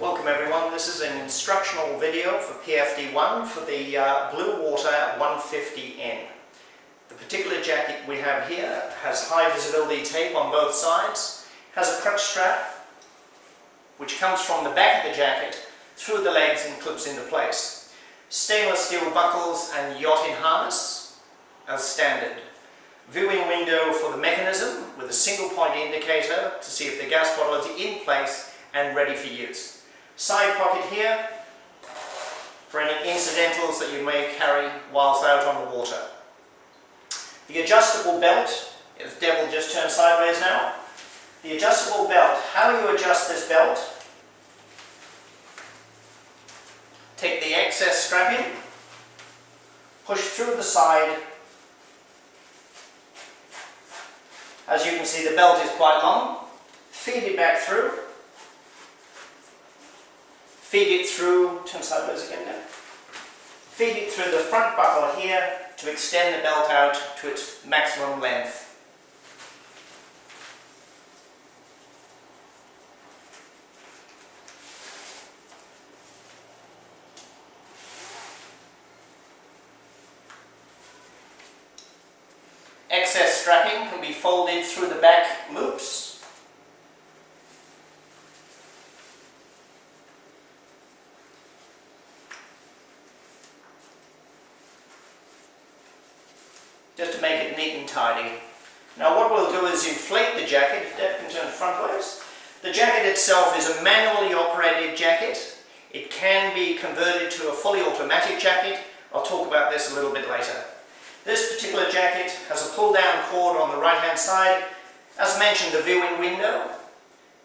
Welcome everyone, this is an instructional video for PFD1 for the Blue Water 150N. The particular jacket we have here has high visibility tape on both sides, has a crutch strap which comes from the back of the jacket through the legs and clips into place. Stainless steel buckles and yachting harness as standard. Viewing window for the mechanism with a single point indicator to see if the gas bottle is in place and ready for use. Side pocket here for any incidentals that you may carry whilst out on the water. The adjustable belt, if Deb will just turn sideways now. The adjustable belt, how do you adjust this belt? Take the excess strapping, push through the side. As you can see, the belt is quite long. Feed it back through. Feed it through, turn sideways again now. Feed it through the front buckle here to extend the belt out to its maximum length. Excess strapping can be folded through the back loops. Just to make it neat and tidy. Now what we'll do is inflate the jacket, if Deb can turn frontwards. The jacket itself is a manually operated jacket. It can be converted to a fully automatic jacket. I'll talk about this a little bit later. This particular jacket has a pull down cord on the right hand side. As mentioned, the viewing window.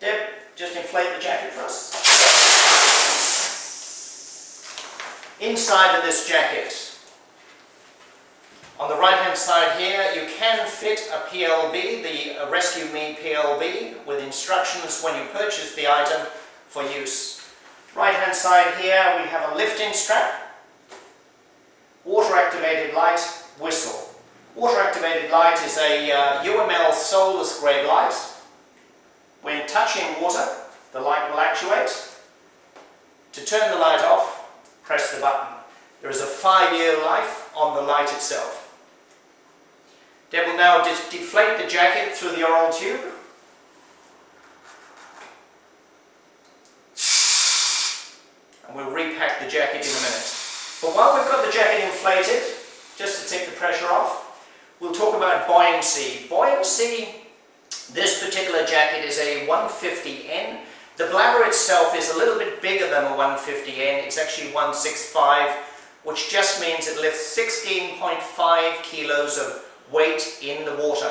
Deb, just inflate the jacket for us. Inside of this jacket, on the right hand side here, you can fit a PLB, the Rescue Me PLB, with instructions when you purchase the item for use. Right hand side here we have a lifting strap, water activated light, whistle. Water activated light is a UML soulless grade light. When touching water, the light will actuate. To turn the light off, press the button. There is a 5-year life on the light itself. Deb will now deflate the jacket through the oral tube. And we'll repack the jacket in a minute. But while we've got the jacket inflated, just to take the pressure off, we'll talk about buoyancy. Buoyancy, this particular jacket is a 150N. The bladder itself is a little bit bigger than a 150N. It's actually 165, which just means it lifts 16.5 kilos of weight in the water.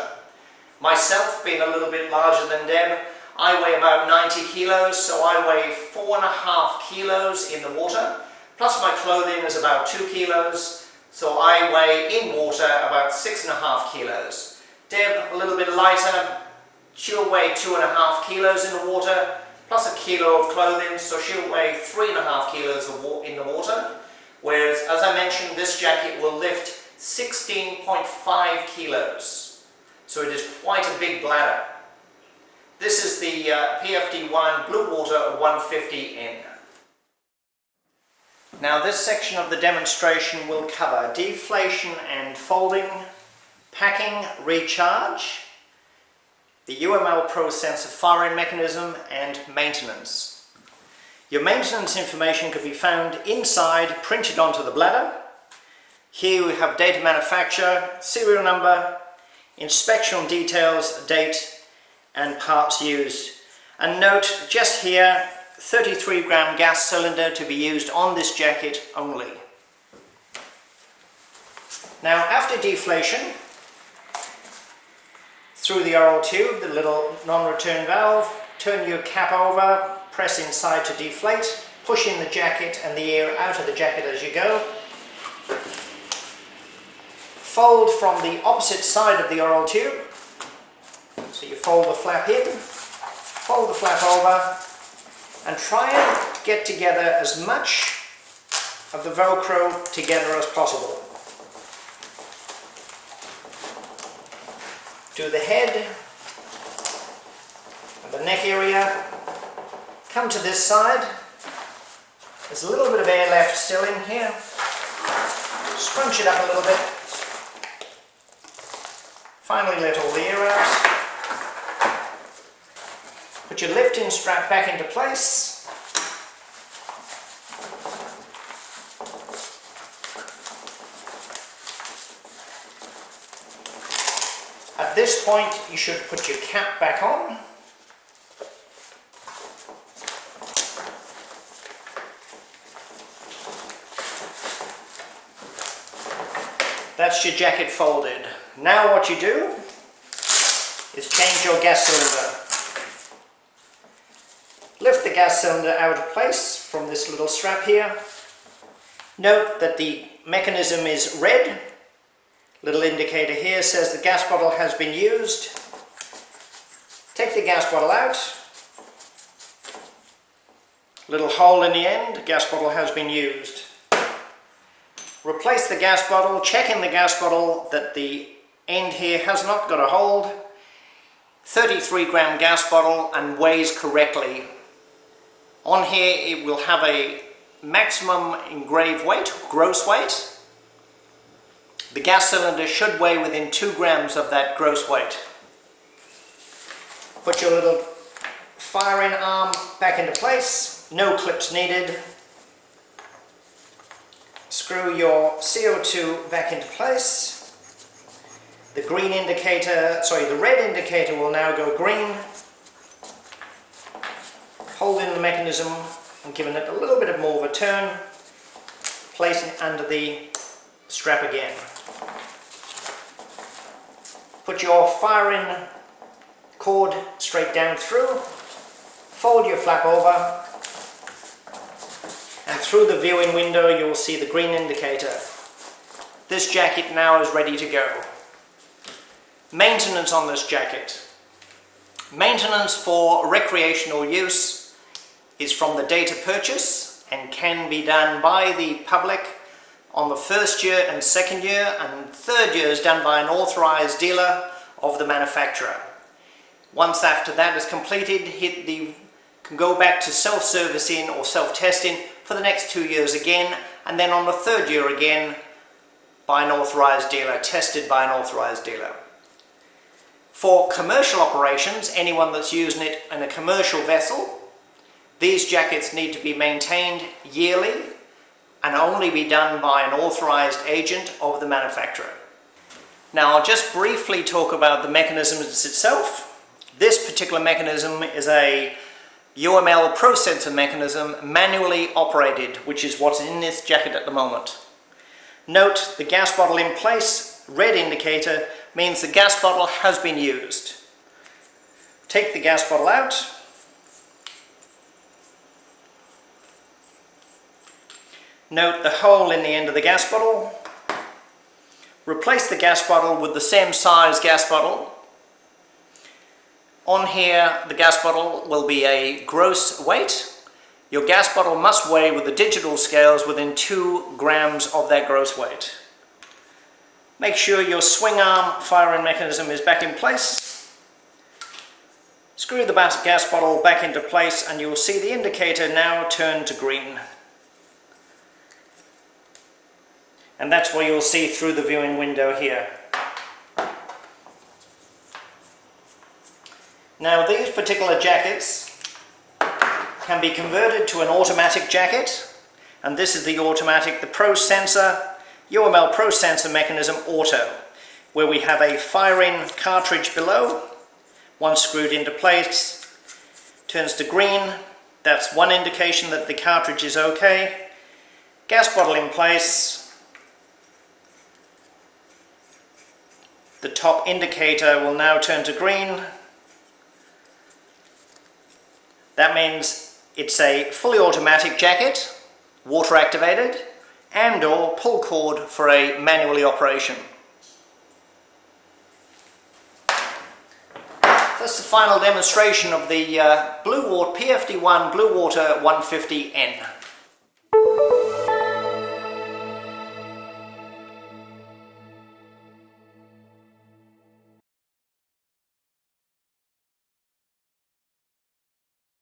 Myself, being a little bit larger than Deb, I weigh about 90 kilos, so I weigh 4.5 kilos in the water, plus my clothing is about 2 kilos, so I weigh in water about 6.5 kilos. Deb, a little bit lighter, she'll weigh 2.5 kilos in the water, plus a kilo of clothing, so she'll weigh 3.5 kilos in the water, whereas, as I mentioned, this jacket will lift 16.5 kilos, so it is quite a big bladder. This is the PFD1 Blue Water 150N. Now this section of the demonstration will cover deflation and folding, packing, recharge, the UML Pro sensor firing mechanism, and maintenance. Your maintenance information can be found inside, printed onto the bladder. Here we have date of manufacture, serial number, inspection details, date, and parts used. And note, just here, 33-gram gas cylinder to be used on this jacket only. Now, after deflation, through the oral tube, the little non-return valve, turn your cap over, press inside to deflate, push in the jacket and the air out of the jacket as you go. Fold from the opposite side of the oral tube. So you fold the flap in, fold the flap over, and try and get together as much of the Velcro together as possible. Do the head and the neck area. Come to this side, There's a little bit of air left still in here. Scrunch it up a little bit. Finally let all the air out. Put your lift-in strap back into place. At this point, you should put your cap back on. That's your jacket folded. Now what you do is change your gas cylinder. Lift the gas cylinder out of place from this little strap here. Note that the mechanism is red. Little indicator here says the gas bottle has been used. Take the gas bottle out. Little hole in the end, gas bottle has been used. Replace the gas bottle, check in the gas bottle that the end here has not got a hold. 33-gram gas bottle and weighs correctly. On here it will have a maximum engraved weight, gross weight. The gas cylinder should weigh within 2 grams of that gross weight. Put your little firing arm back into place, no clips needed. Screw your CO2 back into place. The green indicator, the red indicator will now go green. Holding the mechanism and giving it a little bit more of a turn. Placing it under the strap again. Put your firing cord straight down through. Fold your flap over. And through the viewing window you'll see the green indicator. This jacket now is ready to go. Maintenance on this jacket. Maintenance for recreational use is from the date of purchase and can be done by the public on the first year and second year, and third year is done by an authorized dealer of the manufacturer. Once after that is completed, can go back to self-servicing or self-testing for the next 2 years again, and then on the third year again by an authorized dealer, tested by an authorized dealer. For commercial operations, anyone that's using it in a commercial vessel, these jackets need to be maintained yearly and only be done by an authorized agent of the manufacturer. Now I'll just briefly talk about the mechanism itself. This particular mechanism is a UML Pro Sensor mechanism, manually operated, which is what's in this jacket at the moment. Note the gas bottle in place, red indicator, means the gas bottle has been used. Take the gas bottle out. Note the hole in the end of the gas bottle. Replace the gas bottle with the same size gas bottle. On here, the gas bottle will be a gross weight. Your gas bottle must weigh with the digital scales within 2 grams of that gross weight. Make sure your swing arm firing mechanism is back in place. Screw the gas bottle back into place and you'll see the indicator now turn to green. And that's what you'll see through the viewing window here. Now these particular jackets can be converted to an automatic jacket, and this is the automatic, the Pro Sensor, UML Pro Sensor mechanism auto, where we have a firing cartridge below, one screwed into place, turns to green, that's one indication that the cartridge is okay. Gas bottle in place. The top indicator will now turn to green. That means it's a fully automatic jacket, water activated, and or pull cord for a manually operation. That's the final demonstration of the PFD1 Blue Water 150N.